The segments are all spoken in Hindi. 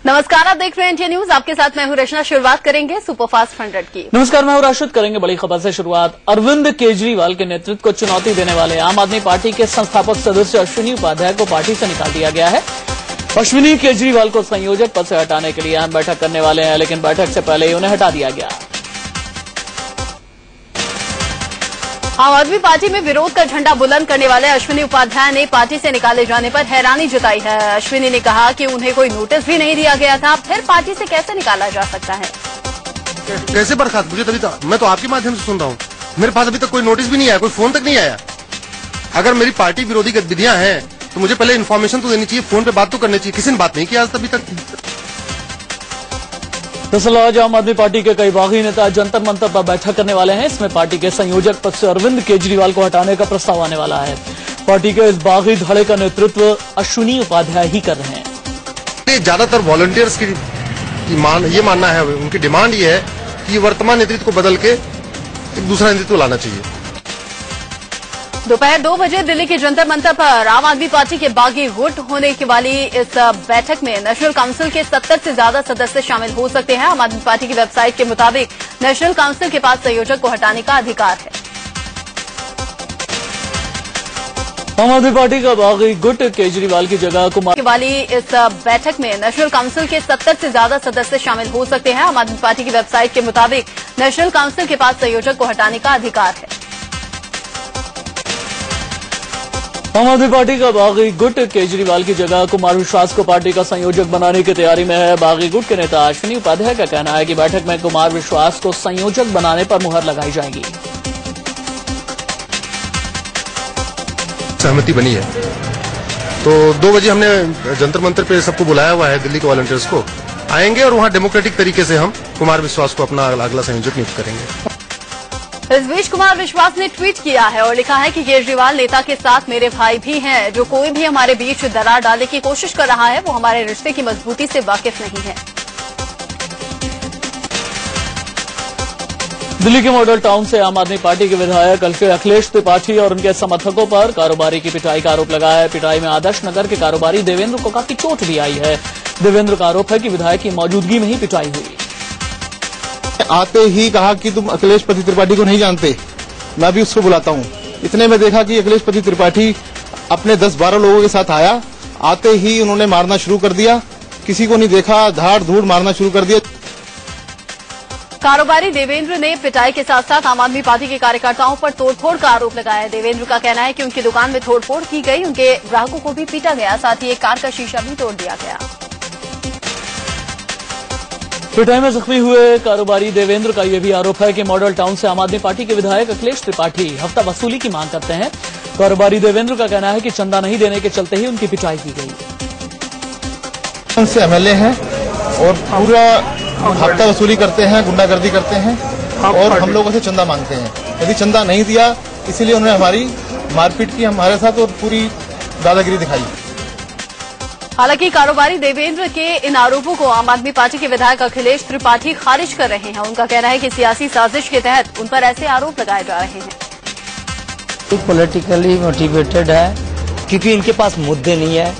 नमस्कार, आप देख रहे हैं इंडिया न्यूज। आपके साथ मैं हूं रचना। शुरुआत करेंगे सुपरफास्ट 100 की। नमस्कार, मैं हूं राशिद। करेंगे बड़ी खबर से शुरुआत। अरविंद केजरीवाल के नेतृत्व को चुनौती देने वाले आम आदमी पार्टी के संस्थापक सदस्य अश्विनी उपाध्याय को पार्टी से निकाल दिया गया है। अश्विनी केजरीवाल को संयोजक पद से हटाने के लिए अहम बैठक करने वाले हैं, लेकिन बैठक से पहले ही उन्हें हटा दिया गया। आम आदमी पार्टी में विरोध का झंडा बुलंद करने वाले अश्विनी उपाध्याय ने पार्टी से निकाले जाने पर हैरानी जताई है। अश्विनी ने कहा कि उन्हें कोई नोटिस भी नहीं दिया गया था, फिर पार्टी से कैसे निकाला जा सकता है। कैसे बर्खास्त? मुझे तभी मैं तो आपके माध्यम से सुन रहा हूँ। मेरे पास अभी तक कोई नोटिस भी नहीं आया, कोई फोन तक नहीं आया। अगर मेरी पार्टी विरोधी गतिविधियां हैं तो मुझे पहले इन्फॉर्मेशन तो देनी चाहिए, फोन पे बात तो करनी चाहिए। किसी ने बात नहीं की आज अभी तक। दरअसल आज आम आदमी पार्टी के कई बागी नेता जंतर मंतर पर बैठक करने वाले हैं। इसमें पार्टी के संयोजक पद से अरविंद केजरीवाल को हटाने का प्रस्ताव आने वाला है। पार्टी के इस बागी धड़े का नेतृत्व अश्विनी उपाध्याय ही कर रहे हैं। ज्यादातर वॉलंटियर्स की ये मानना है, उनकी डिमांड ये है कि वर्तमान नेतृत्व को बदल के एक दूसरा नेतृत्व लाना चाहिए। दोपहर 2 बजे दिल्ली के जंतर मंतर पर आम आदमी पार्टी के बागी गुट होने की वाली इस बैठक में नेशनल काउंसिल के 70 से ज्यादा सदस्य शामिल हो सकते हैं। आम आदमी पार्टी की वेबसाइट के मुताबिक नेशनल काउंसिल के पास संयोजक को हटाने का अधिकार है। आम आदमी पार्टी का बागी गुट केजरीवाल की जगह कुमार की वाली इस बैठक में नेशनल काउंसिल के 70 से ज्यादा सदस्य शामिल हो सकते हैं। आम आदमी पार्टी की वेबसाइट के मुताबिक नेशनल काउंसिल के पास संयोजक को हटाने का अधिकार है। आम आदमी पार्टी का बागी गुट केजरीवाल की जगह कुमार विश्वास को पार्टी का संयोजक बनाने की तैयारी में है। बागी गुट के नेता अश्विनी उपाध्याय का कहना है कि बैठक में कुमार विश्वास को संयोजक बनाने पर मुहर लगाई जाएगी। सहमति बनी है तो 2 बजे हमने जंतर मंतर पे सबको बुलाया हुआ है। दिल्ली के वॉलंटियर्स को आएंगे और वहां डेमोक्रेटिक तरीके से हम कुमार विश्वास को अपना अगला संयोजक नियुक्त करेंगे। इस बीच कुमार विश्वास ने ट्वीट किया है और लिखा है कि केजरीवाल नेता के साथ मेरे भाई भी हैं। जो कोई भी हमारे बीच दरार डालने की कोशिश कर रहा है वो हमारे रिश्ते की मजबूती से वाकिफ नहीं है। दिल्ली के मॉडल टाउन से आम आदमी पार्टी के विधायक अखिलेश त्रिपाठी और उनके समर्थकों पर कारोबारी की पिटाई का आरोप लगा है। पिटाई में आदर्श नगर के कारोबारी देवेंद्र को काफी चोट भी आई है। देवेंद्र का आरोप है कि विधायक की मौजूदगी में ही पिटाई हुई। आते ही कहा कि तुम अखिलेश पति त्रिपाठी को नहीं जानते, मैं भी उसको बुलाता हूँ। इतने में देखा कि अखिलेश पति त्रिपाठी अपने 10-12 लोगों के साथ आया। आते ही उन्होंने मारना शुरू कर दिया, किसी को नहीं देखा, धाड़ धूड़ मारना शुरू कर दिया। कारोबारी देवेंद्र ने पिटाई के साथ साथ आम आदमी पार्टी के कार्यकर्ताओं पर तोड़फोड़ का आरोप लगाया है। देवेंद्र का कहना है कि उनकी दुकान में तोड़फोड़ की गई, उनके ग्राहकों को भी पीटा गया, साथ ही एक कार का शीशा भी तोड़ दिया गया। पिटाई में जख्मी हुए कारोबारी देवेंद्र का यह भी आरोप है कि मॉडल टाउन से आम आदमी पार्टी के विधायक अखिलेश त्रिपाठी हफ्ता वसूली की मांग करते हैं। कारोबारी देवेंद्र का कहना है कि चंदा नहीं देने के चलते ही उनकी पिटाई की गई। उनसे एमएलए हैं और पूरा हफ्ता वसूली करते हैं, गुंडागर्दी करते हैं और हम लोगों से चंदा मांगते हैं। यदि चंदा नहीं दिया इसीलिए उन्होंने हमारी मारपीट की हमारे साथ और पूरी दादागिरी दिखाई। हालांकि कारोबारी देवेंद्र के इन आरोपों को आम आदमी पार्टी के विधायक अखिलेश त्रिपाठी खारिज कर रहे हैं। उनका कहना है कि सियासी साजिश के तहत उन पर ऐसे आरोप लगाए जा रहे हैं। पॉलिटिकली मोटिवेटेड है क्योंकि इनके पास मुद्दे नहीं है,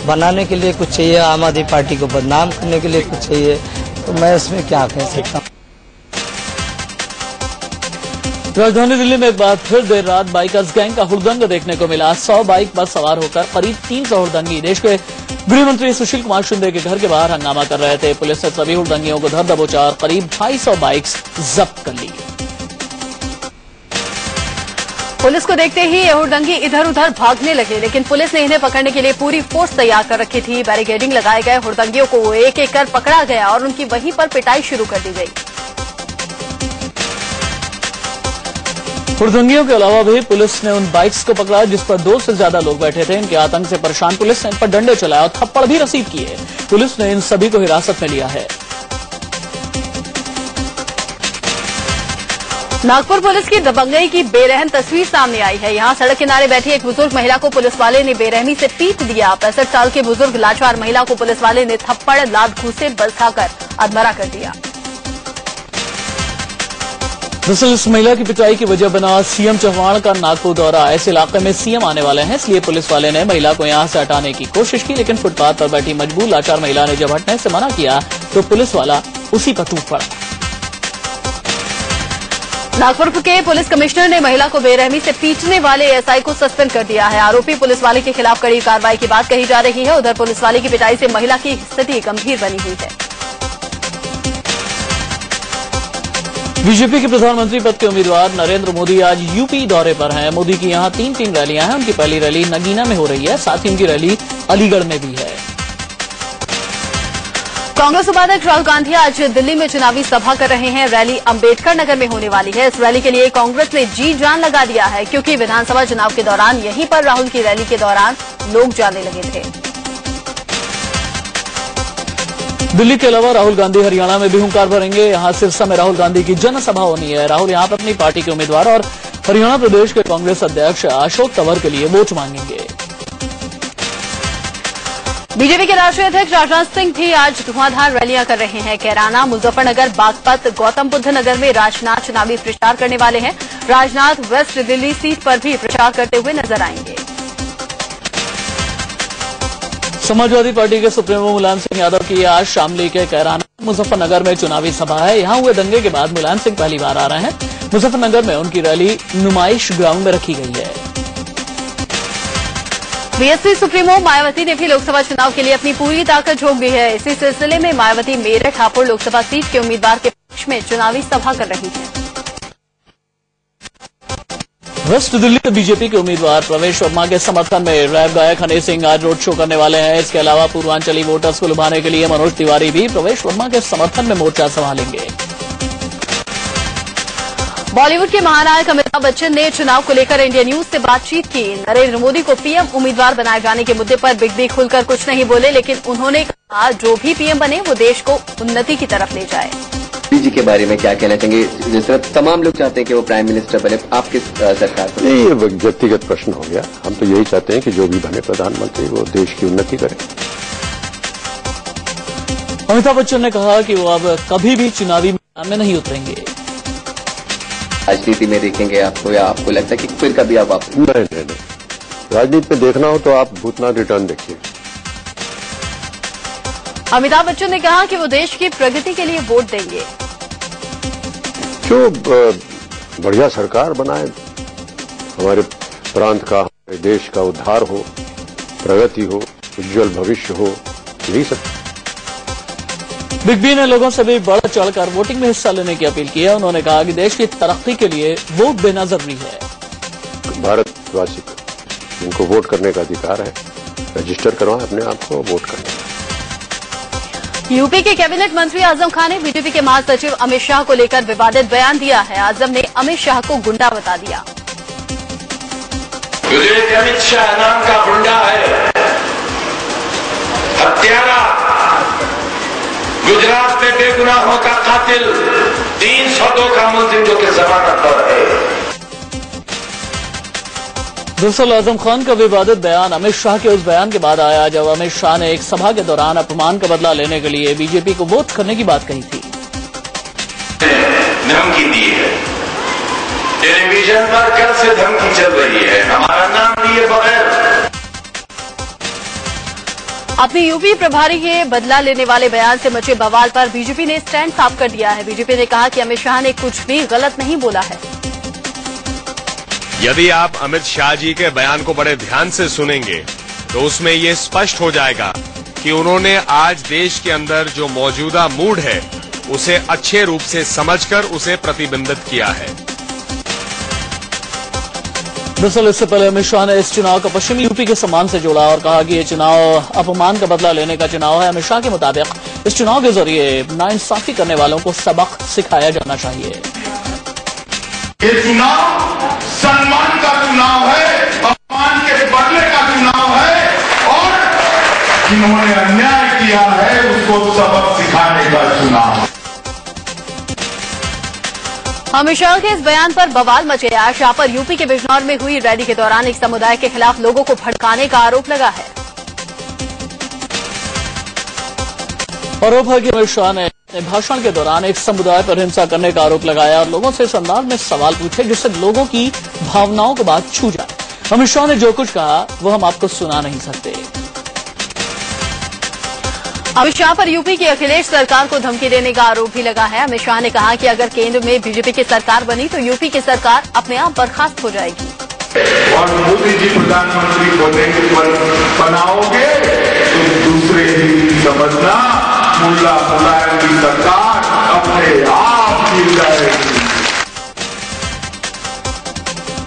बनाने के लिए कुछ चाहिए, आम आदमी पार्टी को बदनाम करने के लिए कुछ चाहिए, तो मैं इसमें क्या कह सकता हूँ। राजधानी दिल्ली में एक बार फिर देर रात बाइकर्स गैंग का हुड़दंग देखने को मिला। 100 बाइक पर सवार होकर करीब 300 हुड़दंगी देश के गृह मंत्री सुशील कुमार शिंदे के घर के बाहर हंगामा कर रहे थे। पुलिस ने सभी हुड़दंगियों को धर दबोचा और करीब 250 बाइक्स जब्त कर ली। पुलिस को देखते ही ये हुड़दंगी इधर उधर भागने लगे, लेकिन पुलिस ने इन्हें पकड़ने के लिए पूरी फोर्स तैयार कर रखी थी। बैरिकेडिंग लगाए गए हुड़दंगियों को एक एक कर पकड़ा गया और उनकी वहीं पर पिटाई शुरू कर दी गई। हुड़दंगियों के अलावा भी पुलिस ने उन बाइक्स को पकड़ा जिस पर 2 से ज्यादा लोग बैठे थे। इनके आतंक से परेशान पुलिस ने इन पर डंडे चलाए और थप्पड़ भी रसीद किए। पुलिस ने इन सभी को हिरासत में लिया है। नागपुर पुलिस की दबंगई की बेरहम तस्वीर सामने आई है। यहां सड़क किनारे बैठी एक बुजुर्ग महिला को पुलिस वाले ने बेरहमी से पीट दिया। 65 साल के बुजुर्ग लाचार महिला को पुलिस वाले ने थप्पड़, लात, घूंसे बरसाकर अधमरा कर दिया। दरअसल इस महिला की पिटाई की वजह बना सीएम चौहान का नागपुर दौरा। इस इलाके में सीएम आने वाले हैं, इसलिए पुलिस वाले ने महिला को यहां से हटाने की कोशिश की, लेकिन फुटपाथ पर बैठी मजबूर लाचार महिला ने जब हटने से मना किया तो पुलिस वाला उसी पर टूट पड़ा। नागपुर के पुलिस कमिश्नर ने महिला को बेरहमी से पीटने वाले एसआई को सस्पेंड कर दिया है। आरोपी पुलिस वाले के खिलाफ कड़ी कार्रवाई की बात कही जा रही है। उधर पुलिस वाले की पिटाई से महिला की स्थिति गंभीर बनी हुई है। बीजेपी के प्रधानमंत्री पद के उम्मीदवार नरेंद्र मोदी आज यूपी दौरे पर हैं। मोदी की यहां तीन रैलियां हैं। उनकी पहली रैली नगीना में हो रही है, साथ ही उनकी रैली अलीगढ़ में भी है। कांग्रेस उपाध्यक्ष राहुल गांधी आज दिल्ली में चुनावी सभा कर रहे हैं। रैली अंबेडकर नगर में होने वाली है। इस रैली के लिए कांग्रेस ने जी जान लगा दिया है, क्योंकि विधानसभा चुनाव के दौरान यहीं पर राहुल की रैली के दौरान लोग जाने लगे थे। दिल्ली के अलावा राहुल गांधी हरियाणा में भी हुंकार भरेंगे। यहां सिरसा में राहुल गांधी की जनसभा होनी है। राहुल यहां पर अपनी पार्टी के उम्मीदवार और हरियाणा प्रदेश के कांग्रेस अध्यक्ष अशोक तंवर के लिए वोट मांगेंगे। बीजेपी के राष्ट्रीय अध्यक्ष राजनाथ सिंह भी आज धुआंधार रैलियां कर रहे हैं। कैराना, मुजफ्फरनगर, बागपत, गौतम बुद्ध नगर में राजनाथ चुनावी प्रचार करने वाले हैं। राजनाथ वेस्ट दिल्ली सीट पर भी प्रचार करते हुए नजर आएंगे। समाजवादी पार्टी के सुप्रीमो मुलायम सिंह यादव की आज शामली के कैराना, मुजफ्फरनगर में चुनावी सभा है। यहां हुए दंगे के बाद मुलायम सिंह पहली बार आ रहे हैं। मुजफ्फरनगर में उनकी रैली नुमाइश ग्राउंड में रखी गई है। बीएसपी सुप्रीमो मायावती ने भी लोकसभा चुनाव के लिए अपनी पूरी ताकत झोंक दी है। इसी सिलसिले में मायावती मेरठ हापुड़ लोकसभा सीट के उम्मीदवार के पक्ष में चुनावी सभा कर रही है। वेस्ट दिल्ली में बीजेपी के उम्मीदवार प्रवेश वर्मा के समर्थन में रैप गायक हनी सिंह आज रोड शो करने वाले हैं। इसके अलावा पूर्वांचली वोटर्स को लुभाने के लिए मनोज तिवारी भी प्रवेश वर्मा के समर्थन में मोर्चा संभालेंगे। बॉलीवुड के महानायक अमिताभ बच्चन ने चुनाव को लेकर इंडिया न्यूज से बातचीत की। नरेंद्र मोदी को पीएम उम्मीदवार बनाए जाने के मुद्दे पर बिग बी खुलकर कुछ नहीं बोले, लेकिन उन्होंने कहा जो भी पीएम बने वो देश को उन्नति की तरफ ले जाए। जी के बारे में क्या कहना चाहेंगे? जिस तरह तमाम लोग चाहते हैं कि वो प्राइम मिनिस्टर बने, आप किस सरकार को? नहीं, ये व्यक्तिगत प्रश्न हो गया। हम तो यही चाहते हैं कि जो भी बने प्रधानमंत्री वो देश की उन्नति करे। अमिताभ बच्चन ने कहा कि वो अब कभी भी चुनावी मैदान में नहीं उतरेंगे। राजनीति में देखेंगे आपको, या आपको लगता है कि फिर कभी आप नहीं, राजनीति में देखना हो तो आप भूतनाथ रिटर्न देखिए। अमिताभ बच्चन ने कहा कि वो देश की प्रगति के लिए वोट देंगे। जो बढ़िया सरकार बनाए, हमारे प्रांत का, हमारे देश का उद्धार हो, प्रगति हो, उज्जवल भविष्य हो, यही सब। बिग बी ने लोगों से भी बढ़ चढ़कर वोटिंग में हिस्सा लेने की अपील की है। उन्होंने कहा कि देश की तरक्की के लिए वोट देना जरूरी है। भारतवासी जिनको वोट करने का अधिकार है, रजिस्टर करवाएं अपने आप को वोट करने। यूपी के कैबिनेट मंत्री आजम खान ने बीजेपी के महासचिव अमित शाह को लेकर विवादित बयान दिया है। आजम ने अमित शाह को गुंडा बता दिया। अमित शाह नाम का गुंडा है, हत्यारा, गुजरात में बेगुनाहों का कातिल, 302 का मुलजिम जो कि जमानत पर है। दरअसल आजम खान का विवादित बयान अमित शाह के उस बयान के बाद आया जब अमित शाह ने एक सभा के दौरान अपमान का बदला लेने के लिए बीजेपी को वोट करने की बात कही थी। धमकी दी है, टेलीविजन पर कल से धमकी चल रही है, हमारा नाम लिए बगैर। अपनी यूपी प्रभारी के बदला लेने वाले बयान से मचे बवाल पर बीजेपी ने स्टैंड साफ कर दिया है। बीजेपी ने कहा कि अमित शाह ने कुछ भी गलत नहीं बोला है। यदि आप अमित शाह जी के बयान को बड़े ध्यान से सुनेंगे तो उसमें ये स्पष्ट हो जाएगा कि उन्होंने आज देश के अंदर जो मौजूदा मूड है उसे अच्छे रूप से समझकर उसे प्रतिबिंबित किया है। दरअसल इससे पहले अमित शाह ने इस चुनाव का पश्चिमी यूपी के सम्मान से जोड़ा और कहा कि ये चुनाव अपमान का बदला लेने का चुनाव है। अमित शाह के मुताबिक इस चुनाव के जरिए नाइंसाफी करने वालों को सबक सिखाया जाना चाहिए। ये चुनाव सम्मान का चुनाव है, अपमान के बदले का चुनाव है, और जिन्होंने अन्याय किया है उसको सबक सिखाने का चुनाव है। अमित शाह के इस बयान पर बवाल मच गया। शाह पर यूपी के बिजनौर में हुई रैली के दौरान एक समुदाय के खिलाफ लोगों को भड़काने का आरोप लगा है। आरोप है कि अमित शाह ने भाषण के दौरान एक समुदाय पर हिंसा करने का आरोप लगाया और लोगों से इस अंदाज में सवाल पूछे जिससे लोगों की भावनाओं को बात छू जाए। अमित शाह ने जो कुछ कहा वो हम आपको सुना नहीं सकते। अमित शाह पर यूपी की अखिलेश सरकार को धमकी देने का आरोप भी लगा है। अमित शाह ने कहा कि अगर केंद्र में बीजेपी की सरकार बनी तो यूपी की सरकार अपने आप बर्खास्त हो जाएगी। और मोदी जी प्रधानमंत्री बनाओगे तो दूसरे ही समझना मुलायम की सरकार अपने आप गिर जाएगी।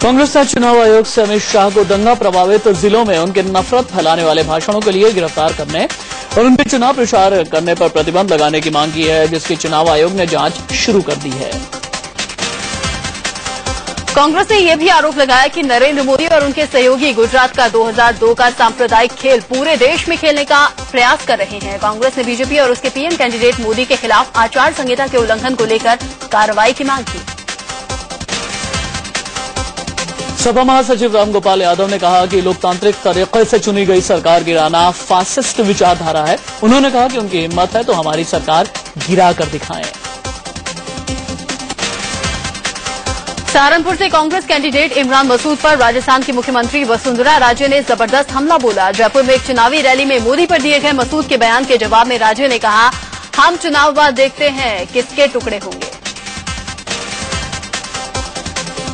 कांग्रेस ने चुनाव आयोग से अमित शाह को दंगा प्रभावित जिलों में उनके नफरत फैलाने वाले भाषणों के लिए गिरफ्तार करने और उन पर चुनाव प्रचार करने पर प्रतिबंध लगाने की मांग की है, जिसकी चुनाव आयोग ने जांच शुरू कर दी है। कांग्रेस ने यह भी आरोप लगाया कि नरेंद्र मोदी और उनके सहयोगी गुजरात का 2002 का सांप्रदायिक खेल पूरे देश में खेलने का प्रयास कर रहे हैं। कांग्रेस ने बीजेपी और उसके पीएम कैंडिडेट मोदी के खिलाफ आचार संहिता के उल्लंघन को लेकर कार्रवाई की मांग की। सपा महासचिव रामगोपाल यादव ने कहा कि लोकतांत्रिक तरीके से चुनी गई सरकार गिराना फासिस्ट विचारधारा है। उन्होंने कहा कि उनकी हिम्मत है तो हमारी सरकार गिरा कर दिखाएं। सहारनपुर से कांग्रेस कैंडिडेट इमरान मसूद पर राजस्थान की मुख्यमंत्री वसुंधरा राजे ने जबरदस्त हमला बोला। जयपुर में एक चुनावी रैली में मोदी पर दिए गए मसूद के बयान के जवाब में राजे ने कहा, हम चुनाव बाद देखते हैं किसके टुकड़े होंगे।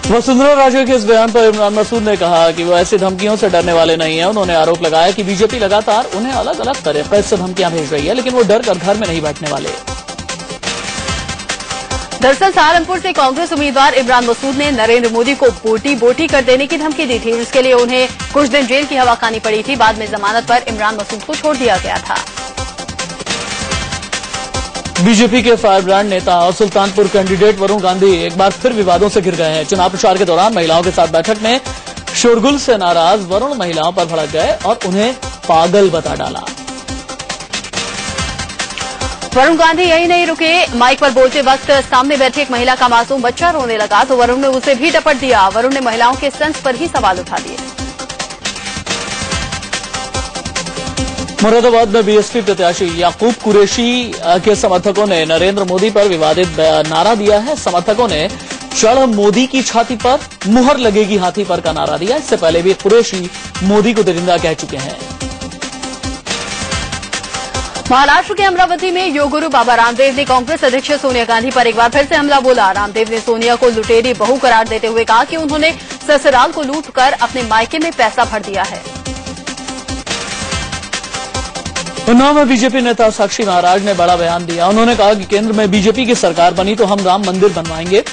वसुंधरा राजे के इस बयान पर इमरान मसूद ने कहा कि वो ऐसी धमकियों से डरने वाले नहीं हैं। उन्होंने आरोप लगाया कि बीजेपी लगातार उन्हें अलग अलग तरीके से धमकियां भेज रही है, लेकिन वो डर कर घर में नहीं बैठने वाले। दरअसल सहारनपुर से कांग्रेस उम्मीदवार इमरान मसूद ने नरेंद्र मोदी को बोटी कर देने की धमकी दी थी, जिसके लिए उन्हें कुछ दिन जेल की हवा खानी पड़ी थी। बाद में जमानत पर इमरान मसूद को छोड़ दिया गया था। बीजेपी के फायर ब्रांड नेता और सुल्तानपुर कैंडिडेट वरुण गांधी एक बार फिर विवादों से घिर गए हैं। चुनाव प्रचार के दौरान महिलाओं के साथ बैठक में शोरगुल से नाराज वरुण महिलाओं पर भड़क गए और उन्हें पागल बता डाला। वरुण गांधी यही नहीं रुके, माइक पर बोलते वक्त सामने बैठी एक महिला का मासूम बच्चा रोने लगा तो वरुण ने उसे भी टपट दिया। वरुण ने महिलाओं के सेंस पर ही सवाल उठा दिए। मुरादाबाद में बीएसपी प्रत्याशी याकूब कुरैशी के समर्थकों ने नरेंद्र मोदी पर विवादित नारा दिया है। समर्थकों ने चढ़ मोदी की छाती पर मुहर लगेगी हाथी पर का नारा दिया। इससे पहले भी कुरैशी मोदी को दरिंदा कह चुके हैं। महाराष्ट्र के अमरावती में योग गुरु बाबा रामदेव ने कांग्रेस अध्यक्ष सोनिया गांधी पर एक बार फिर से हमला बोला। रामदेव ने सोनिया को लुटेरी बहू करार देते हुए कहा कि उन्होंने ससुराल को लूट कर अपने मायके में पैसा भर दिया है। उन्नाव में बीजेपी नेता साक्षी महाराज ने बड़ा बयान दिया। उन्होंने कहा कि केंद्र में बीजेपी की सरकार बनी तो हम राम मंदिर बनवाएंगे।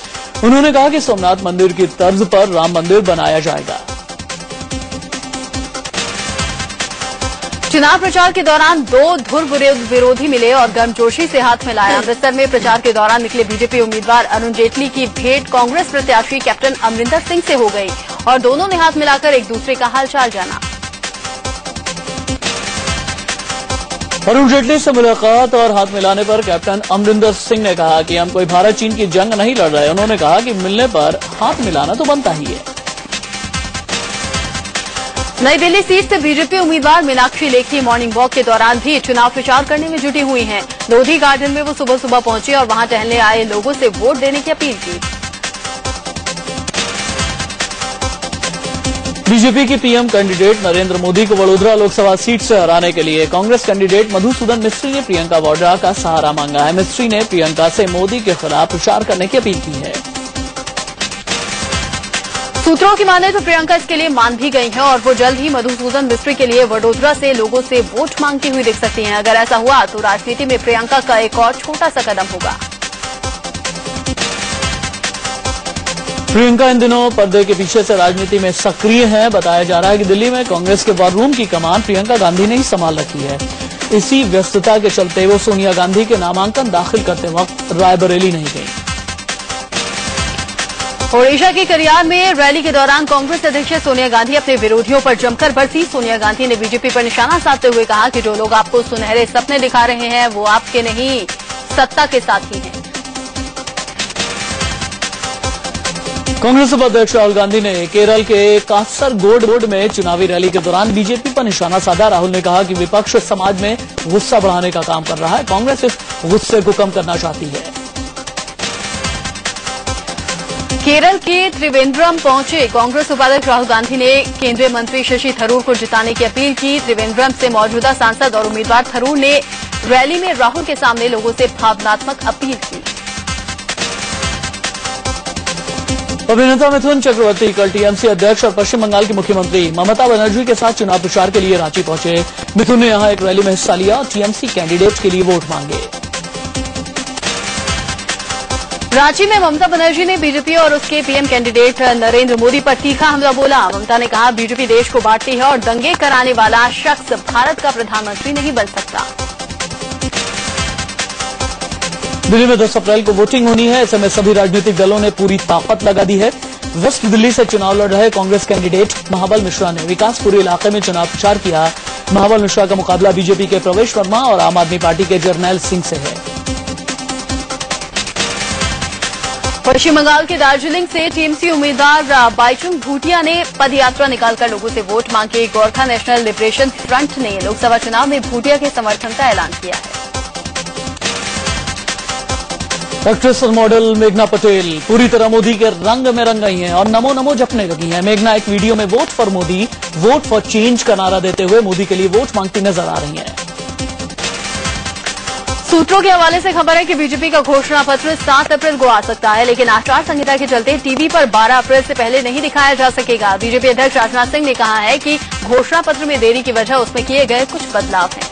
उन्होंने कहा कि सोमनाथ मंदिर की तर्ज पर राम मंदिर बनाया जाएगा। चुनाव प्रचार के दौरान दो धुर विरोधी मिले और गर्मजोशी से हाथ मिलाया। अमृतसर में प्रचार के दौरान निकले बीजेपी उम्मीदवार अरुण जेटली की भेंट कांग्रेस प्रत्याशी कैप्टन अमरिंदर सिंह से हो गई और दोनों ने हाथ मिलाकर एक दूसरे का हालचाल जाना। अरुण जेटली से मुलाकात और हाथ मिलाने पर कैप्टन अमरिंदर सिंह ने कहा कि हम कोई भारत चीन की जंग नहीं लड़ रहे। उन्होंने कहा कि मिलने पर हाथ मिलाना तो बनता ही है। नई दिल्ली सीट से बीजेपी उम्मीदवार मीनाक्षी लेखी मॉर्निंग वॉक के दौरान भी चुनाव प्रचार करने में जुटी हुई हैं। लोधी गार्डन में वो सुबह सुबह पहुंची और वहां टहलने आए लोगों से वोट देने की अपील की। बीजेपी के पीएम कैंडिडेट नरेंद्र मोदी को वडोदरा लोकसभा सीट से हराने के लिए कांग्रेस कैंडिडेट मधुसूदन मिस्त्री ने प्रियंका वाड्रा का सहारा मांगा है। मिस्त्री ने प्रियंका से मोदी के खिलाफ प्रचार करने की अपील की है। सूत्रों की माने तो प्रियंका इसके लिए मान भी गई हैं और वो जल्द ही मधुसूदन मिस्त्री के लिए वडोदरा से लोगों से वोट मांगती हुई दिख सकती हैं। अगर ऐसा हुआ तो राजनीति में प्रियंका का एक और छोटा सा कदम होगा। प्रियंका इन दिनों पर्दे के पीछे से राजनीति में सक्रिय हैं। बताया जा रहा है कि दिल्ली में कांग्रेस के वॉर रूम की कमान प्रियंका गांधी ने ही संभाल रखी है। इसी व्यस्तता के चलते वो सोनिया गांधी के नामांकन दाखिल करते वक्त रायबरेली नहीं गई। ओडिशा के करियार में रैली के दौरान कांग्रेस अध्यक्ष सोनिया गांधी अपने विरोधियों पर जमकर बरसी। सोनिया गांधी ने बीजेपी पर निशाना साधते हुए कहा कि जो लोग आपको सुनहरे सपने दिखा रहे हैं वो आपके नहीं सत्ता के साथ ही हैं। कांग्रेस उपाध्यक्ष राहुल गांधी ने केरल के कासरगोड में चुनावी रैली के दौरान बीजेपी पर निशाना साधा। राहुल ने कहा कि विपक्ष समाज में गुस्सा बढ़ाने का काम कर रहा है। कांग्रेस इस गुस्से को कम करना चाहती है। केरल के त्रिवेंद्रम पहुंचे कांग्रेस उपाध्यक्ष राहुल गांधी ने केंद्रीय मंत्री शशि थरूर को जिताने की अपील की। त्रिवेंद्रम से मौजूदा सांसद और उम्मीदवार थरूर ने रैली में राहुल के सामने लोगों से भावनात्मक अपील की। अभिनेता मिथुन चक्रवर्ती कल टीएमसी अध्यक्ष और पश्चिम बंगाल की मुख्यमंत्री ममता बनर्जी के साथ चुनाव प्रचार के लिए रांची पहुंचे। मिथुन ने यहां एक रैली में हिस्सा लिया और टीएमसी कैंडिडेट के लिए वोट मांगे। रांची में ममता बनर्जी ने बीजेपी और उसके पीएम कैंडिडेट नरेंद्र मोदी पर तीखा हमला बोला। ममता ने कहा, बीजेपी देश को बांटती है और दंगे कराने वाला शख्स भारत का प्रधानमंत्री नहीं बन सकता। दिल्ली में 10 अप्रैल को वोटिंग होनी है। ऐसे में सभी राजनीतिक दलों ने पूरी ताकत लगा दी है। वेस्ट दिल्ली से चुनाव लड़ रहे कांग्रेस कैंडिडेट महाबल मिश्रा ने विकासपुरी इलाके में चुनाव प्रचार किया। महाबल मिश्रा का मुकाबला बीजेपी के प्रवेश वर्मा और आम आदमी पार्टी के जर्नैल सिंह से है। पश्चिम बंगाल के दार्जिलिंग से टीएमसी उम्मीदवार बाइचुंग भूटिया ने पदयात्रा निकालकर लोगों से वोट मांगे। गोरखा नेशनल लिबरेशन फ्रंट ने लोकसभा चुनाव में भूटिया के समर्थन का ऐलान किया है। एक्ट्रेस और मॉडल मेघना पटेल पूरी तरह मोदी के रंग में रंग गई हैं और नमो नमो जपने लगी हैं। मेघना एक वीडियो में vote for Modi, vote for change का नारा देते हुए मोदी के लिए वोट मांगती नजर आ रही हैं। सूत्रों के हवाले से खबर है कि बीजेपी का घोषणा पत्र 7 अप्रैल को आ सकता है, लेकिन आचार संहिता के चलते टीवी पर 12 अप्रैल से पहले नहीं दिखाया जा सकेगा। बीजेपी अध्यक्ष राजनाथ सिंह ने कहा है कि घोषणा पत्र में देरी की वजह उसमें किए गए कुछ बदलाव हैं।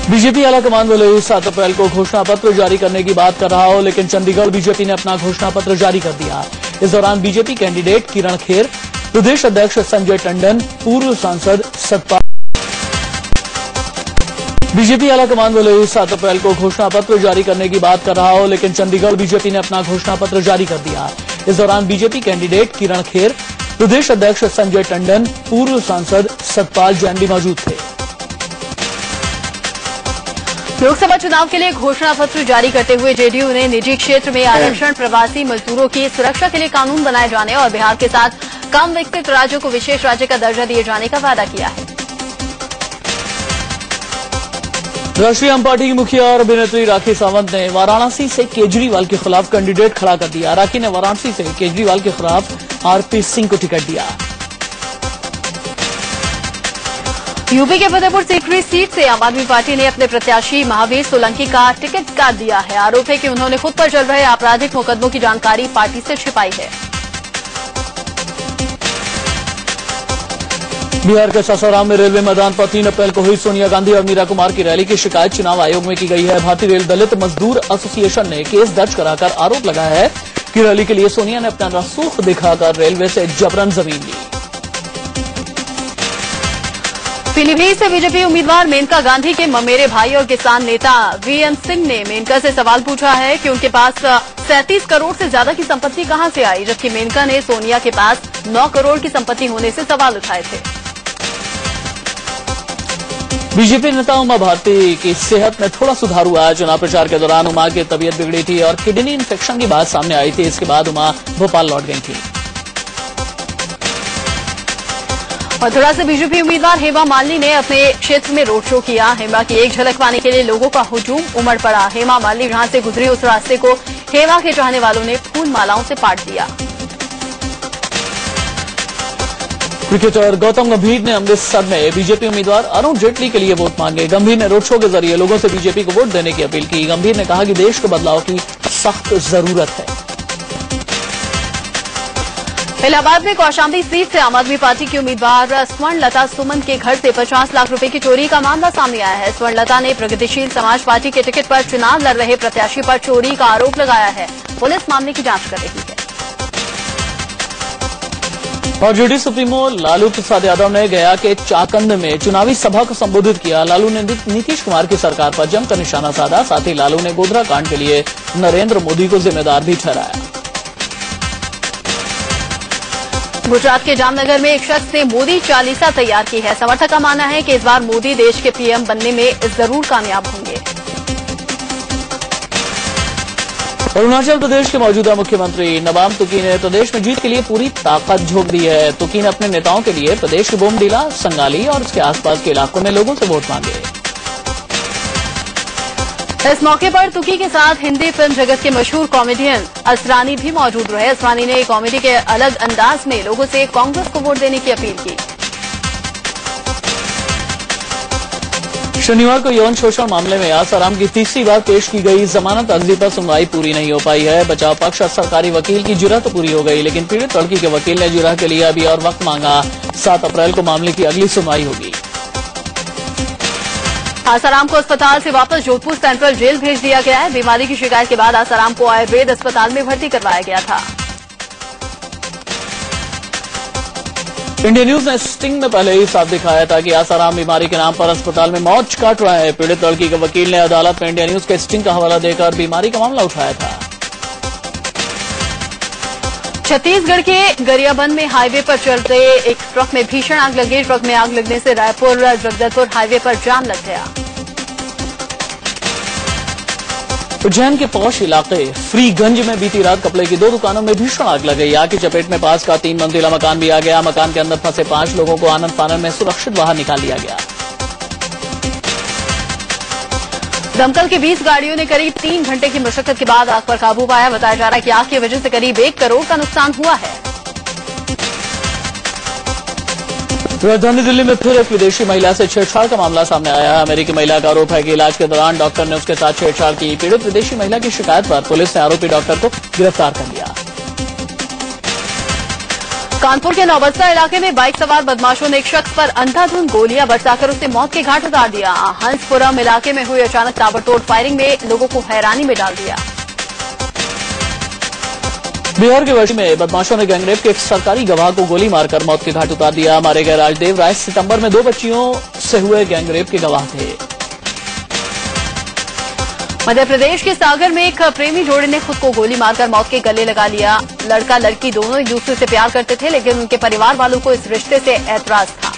बीजेपी आलाकमान बोले 7 अप्रैल को घोषणा पत्र जारी करने की बात कर रहा हो, लेकिन चंडीगढ़ बीजेपी ने अपना घोषणा पत्र जारी कर दिया। इस दौरान बीजेपी कैंडिडेट किरण खेर, प्रदेश अध्यक्ष संजय टंडन, पूर्व सांसद सतपाल। बीजेपी आलाकमान बोले 7 अप्रैल को घोषणा पत्र जारी करने की बात कर रहा हो, लेकिन चंडीगढ़ बीजेपी ने अपना घोषणा पत्र जारी कर दिया। इस दौरान बीजेपी कैंडिडेट किरण खेर, प्रदेश अध्यक्ष संजय टंडन, पूर्व सांसद सतपाल जैन भी मौजूद थे। लोकसभा चुनाव के लिए घोषणा पत्र जारी करते हुए जेडीयू ने निजी क्षेत्र में आरक्षण, प्रवासी मजदूरों की सुरक्षा के लिए कानून बनाए जाने और बिहार के साथ कम विकसित राज्यों को विशेष राज्य का दर्जा दिए जाने का वादा किया है। राष्ट्रीय आम पार्टी की मुखिया और अभिनेत्री राखी सावंत ने वाराणसी से केजरीवाल के खिलाफ कैंडिडेट खड़ा कर दिया। राखी ने वाराणसी से केजरीवाल के खिलाफ आरपी सिंह को टिकट दिया। यूपी के फतेहपुर सीकरी सीट से आम आदमी पार्टी ने अपने प्रत्याशी महावीर सोलंकी का टिकट काट दिया है। आरोप है कि उन्होंने खुद पर चल रहे आपराधिक मुकदमों की जानकारी पार्टी से छिपाई है। बिहार के सासाराम में रेलवे मैदान पर 3 अप्रैल को हुई सोनिया गांधी और मीरा कुमार की रैली की शिकायत चुनाव आयोग में की गई है। भारतीय रेल दलित मजदूर एसोसिएशन ने केस दर्ज कराकर आरोप लगाया है कि रैली के लिए सोनिया ने अपना रसूख दिखाकर रेलवे से जबरन जमीन ली। पीलीभीत से बीजेपी उम्मीदवार मेनका गांधी के ममेरे भाई और किसान नेता वीएन सिंह ने मेनका से सवाल पूछा है कि उनके पास 37 करोड़ से ज्यादा की संपत्ति कहां से आई, जबकि मेनका ने सोनिया के पास 9 करोड़ की संपत्ति होने से सवाल उठाए थे। बीजेपी नेता उमा भारती की सेहत में थोड़ा सुधार हुआ है। चुनाव प्रचार के दौरान उमा की तबीयत बिगड़ी थी और किडनी इन्फेक्शन की बात सामने आई थी। इसके बाद उमा भोपाल लौट गई थी। मथुरा से बीजेपी उम्मीदवार हेमा मालिनी ने अपने क्षेत्र में रोड शो किया। हेमा की एक झलक पाने के लिए लोगों का हुजूम उमड़ पड़ा। हेमा मालिनी जहां से गुजरी उस रास्ते को हेमा के चाहने वालों ने फूल मालाओं से पाट दिया। क्रिकेटर गौतम गंभीर ने अमृतसर में बीजेपी उम्मीदवार अरुण जेटली के लिए वोट मांगे। गंभीर ने रोड शो के जरिए लोगों से बीजेपी को वोट देने की अपील की। गंभीर ने कहा कि देश को बदलाव की सख्त जरूरत है। इलाहाबाद में कौशाम्बी सीट से आम आदमी पार्टी की उम्मीदवार स्वर्णलता सुमन के घर से 50 लाख रुपए की चोरी का मामला सामने आया है। स्वर्णलता ने प्रगतिशील समाज पार्टी के टिकट पर चुनाव लड़ रहे प्रत्याशी पर चोरी का आरोप लगाया है। पुलिस मामले की जांच कर रही है। और जेडी सुप्रीमो लालू प्रसाद यादव ने गया के चाकंद में चुनावी सभा को संबोधित किया। लालू ने नीतीश कुमार की सरकार पर जमकर निशाना साधा। साथ ही लालू ने गोधरा कांड के लिए नरेंद्र मोदी को जिम्मेदार भी ठहराया। गुजरात के जामनगर में एक शख्स ने मोदी चालीसा तैयार की है। समर्थक का मानना है कि इस बार मोदी देश के पीएम बनने में जरूर कामयाब होंगे। अरुणाचल प्रदेश के मौजूदा मुख्यमंत्री नबाम तुकी ने प्रदेश में जीत के लिए पूरी ताकत झोंक दी है। तुकी ने अपने नेताओं के लिए प्रदेश के बोमडीला, संगाली और उसके आसपास के इलाकों में लोगों से वोट मांगे। इस मौके पर तुकी के साथ हिंदी फिल्म जगत के मशहूर कॉमेडियन असरानी भी मौजूद रहे। असरानी ने कॉमेडी के अलग अंदाज में लोगों से कांग्रेस को वोट देने की अपील की। शनिवार को यौन शोषण मामले में आसाराम की तीसरी बार पेश की गई जमानत अर्जी पर सुनवाई पूरी नहीं हो पाई है। बचाव पक्ष और सरकारी वकील की जुर्रत तो पूरी हो गई, लेकिन पीड़ित लड़की के वकील ने जुर्रत के लिए अभी और वक्त मांगा। 7 अप्रैल को मामले की अगली सुनवाई होगी। आसाराम को अस्पताल से वापस जोधपुर सेंट्रल जेल भेज दिया गया है। बीमारी की शिकायत के बाद आसाराम को आयुर्वेद अस्पताल में भर्ती करवाया गया था। इंडिया न्यूज ने स्टिंग में पहले ही साफ दिखाया था कि आसाराम बीमारी के नाम पर अस्पताल में मौज काट रहा है। पीड़ित लड़की के वकील ने अदालत में इंडिया न्यूज के स्टिंग का हवाला देकर बीमारी का मामला उठाया था। छत्तीसगढ़ के गरियाबंद में हाईवे पर चलते एक ट्रक में भीषण आग लगी। ट्रक में आग लगने से रायपुर जगदलपुर हाईवे पर जाम लग गया। उज्जैन के पौष इलाके फ्रीगंज में बीती रात कपड़े की 2 दुकानों में भीषण आग लग गई। आग की चपेट में पास का 3 मंजिला मकान भी आ गया। मकान के अंदर फंसे 5 लोगों को आनंद फानन में सुरक्षित बाहर निकाल लिया गया। दमकल की 20 गाड़ियों ने करीब 3 घंटे की मशक्कत के बाद आग पर काबू पाया। बताया जा रहा है कि आग की वजह से करीब 1 करोड़ का नुकसान हुआ है। राजधानी दिल्ली में फिर एक विदेशी महिला से छेड़छाड़ का मामला सामने आया है। अमेरिकी महिला का आरोप है कि इलाज के दौरान डॉक्टर ने उसके साथ छेड़छाड़ की। पीड़ित विदेशी महिला की शिकायत पर पुलिस ने आरोपी डॉक्टर को गिरफ्तार कर लिया। कानपुर के नौबस्ता इलाके में बाइक सवार बदमाशों ने एक शख्स पर अंधाधुंध गोलियां बरसाकर उसे मौत के घाट उतार दिया। हंसपुरम इलाके में हुई अचानक ताबड़तोड़ फायरिंग में लोगों को हैरानी में डाल दिया। बिहार के वशी में बदमाशों ने गैंगरेप के एक सरकारी गवाह को गोली मारकर मौत के घाट उतार दिया। मारे गए राजदेव राय सितंबर में 2 बच्चियों से हुए गैंगरेप के गवाह थे। मध्य प्रदेश के सागर में एक प्रेमी जोड़े ने खुद को गोली मारकर मौत के गले लगा लिया। लड़का लड़की दोनों एक दूसरे से प्यार करते थे, लेकिन उनके परिवार वालों को इस रिश्ते से ऐतराज था।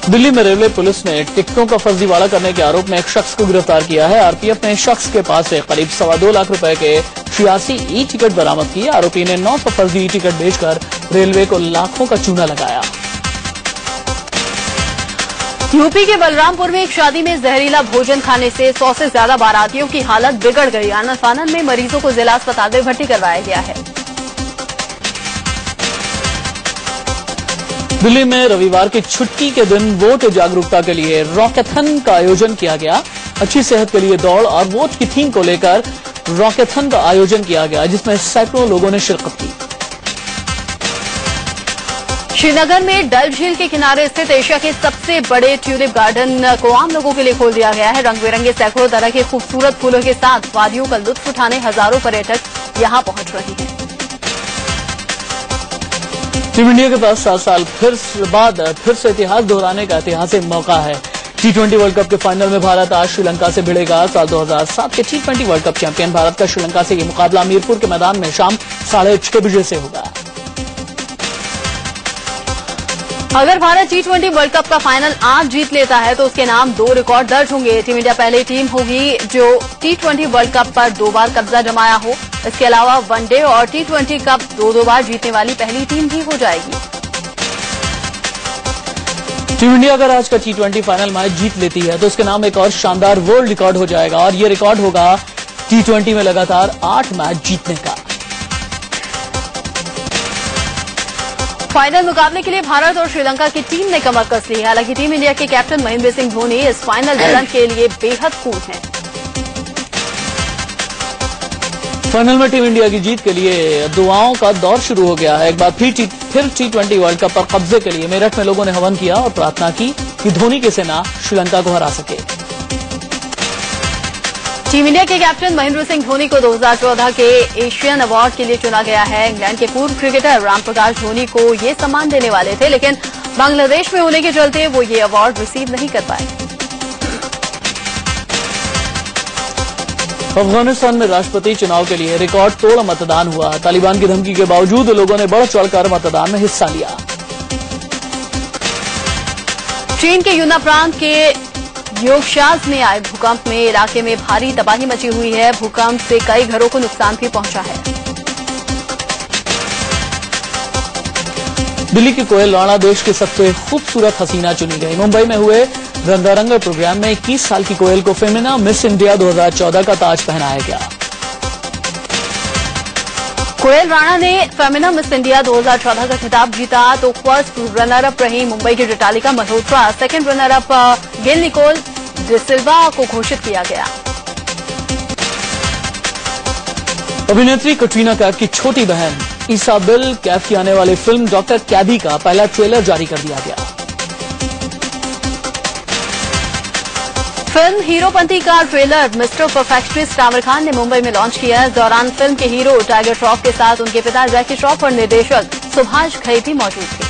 दिल्ली में रेलवे पुलिस ने टिकटों का फर्जीवाड़ा करने के आरोप में एक शख्स को गिरफ्तार किया है। आरपीएफ ने शख्स के पास से करीब 2.25 लाख रुपए के 86 ई टिकट बरामद किए। आरोपी ने 900 फर्जी ई टिकट बेचकर रेलवे को लाखों का चूना लगाया। यूपी के बलरामपुर में एक शादी में जहरीला भोजन खाने से 100 से ज्यादा बारातियों की हालत बिगड़ गई। आनंद फानन में मरीजों को जिला अस्पताल में भर्ती करवाया गया है। दिल्ली में रविवार की छुट्टी के दिन वोट जागरूकता के लिए रॉकेथन का आयोजन किया गया। अच्छी सेहत के लिए दौड़ और वोट की थीम को लेकर रॉकेथन का आयोजन किया गया, जिसमें सैकड़ों लोगों ने शिरकत की। श्रीनगर में डल झील के किनारे स्थित एशिया के सबसे बड़े ट्यूलिप गार्डन को आम लोगों के लिए खोल दिया गया है। रंग बिरंगे सैकड़ों तरह के खूबसूरत फूलों के साथ वादियों का लुत्फ उठाने हजारों पर्यटक यहां पहुंच रहे हैं। टीम इंडिया के पास 7 साल बाद फिर से इतिहास दोहराने का ऐतिहासिक मौका है। T20 वर्ल्ड कप के फाइनल में भारत आज श्रीलंका से भिड़ेगा। साल 2007 के T20 world cup champion Bharat का श्रीलंका से ये मुकाबला मीरपुर के मैदान में शाम 6:30 बजे से होगा। अगर भारत T20 वर्ल्ड कप का फाइनल आज जीत लेता है तो उसके नाम 2 रिकॉर्ड दर्ज होंगे। टीम इंडिया पहली टीम होगी जो T20 वर्ल्ड कप पर 2 बार कब्जा जमाया हो। इसके अलावा वनडे और T20 कप 2 बार जीतने वाली पहली टीम भी हो जाएगी। टीम इंडिया अगर आज का T20 फाइनल मैच जीत लेती है तो उसके नाम एक और शानदार वर्ल्ड रिकॉर्ड हो जाएगा और ये रिकॉर्ड होगा T20 में लगातार 8 मैच जीतने का। फाइनल मुकाबले के लिए भारत और श्रीलंका की टीम ने कमर कस ली है। हालांकि टीम इंडिया के कैप्टन महेंद्र सिंह धोनी इस फाइनल रन के लिए बेहद कूल हैं। फाइनल में टीम इंडिया की जीत के लिए दुआओं का दौर शुरू हो गया है। एक बार फिर T20 वर्ल्ड कप पर कब्जे के लिए मेरठ में लोगों ने हवन किया और प्रार्थना की कि धोनी की सेना श्रीलंका को हरा सके। टीम इंडिया के कैप्टन महेंद्र सिंह धोनी को 2014 के एशियन अवार्ड के लिए चुना गया है। इंग्लैंड के पूर्व क्रिकेटर रामप्रकाश धोनी को ये सम्मान देने वाले थे, लेकिन बांग्लादेश में होने के चलते वो ये अवार्ड रिसीव नहीं कर पाए। अफगानिस्तान में राष्ट्रपति चुनाव के लिए रिकॉर्ड तोड़ मतदान हुआ। तालिबान की धमकी के बावजूद लोगों ने बढ़ चढ़कर मतदान में हिस्सा लिया। चीन के यूना प्रांत के योगशाज में आए भूकंप में इलाके में भारी तबाही मची हुई है। भूकंप से कई घरों को नुकसान भी पहुंचा है। दिल्ली की कोयल राणा देश की सबसे खूबसूरत हसीना चुनी गई। मुंबई में हुए रंगारंग प्रोग्राम में 21 साल की कोयल को फेमिना मिस इंडिया 2014 का ताज पहनाया गया। कोयल राणा ने फेमिना मिस इंडिया 2014 का खिताब जीता तो फर्स्ट रनर अप रही मुंबई की रिटालिका मल्होत्रा। सेकंड रनर अप गेल निकोल डिसिल्वा को घोषित किया गया। अभिनेत्री कटरीना कैफ की छोटी बहन इसाबेल कैफ की आने वाली फिल्म डॉक्टर कैदी का पहला ट्रेलर जारी कर दिया गया। फिल्म हीरोपंती का trailer mister perfectionist Aamir Khan ने मुंबई में लॉन्च किया। इस दौरान फिल्म के हीरो टाइगर श्रॉफ के साथ उनके पिता जैकी श्रॉफ और निर्देशक सुभाष घई भी मौजूद थे।